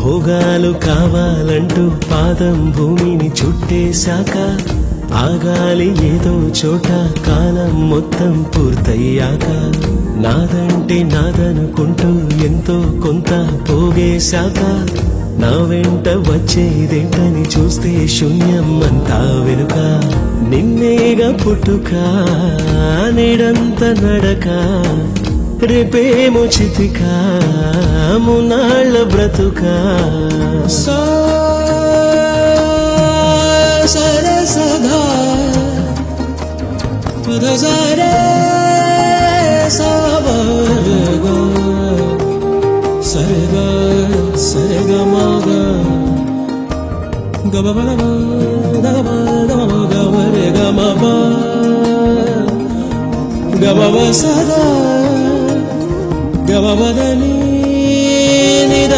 భోగాలు కావాలంటూ పాదం భూమిని చుట్టేశాక ఆగాలి ఏదో చోట కాలం మొత్తం పూర్తయ్యాక నాదంటే నాదనుకుంటూ ఎంతో కొంత పోగేశాక నా వెంట వచ్చేదేంటని చూస్తే శూన్యం అంతా వెనుక నిన్నేగా పుట్టుక నీడంత నడక రేపేమో చితిక మునాళ్ళ బ్రతుక సరే సదా సరే సవర్గా సరిగా సరిగా మగ గబబల గబరే గమబ గబబ సదా గబబదని నిద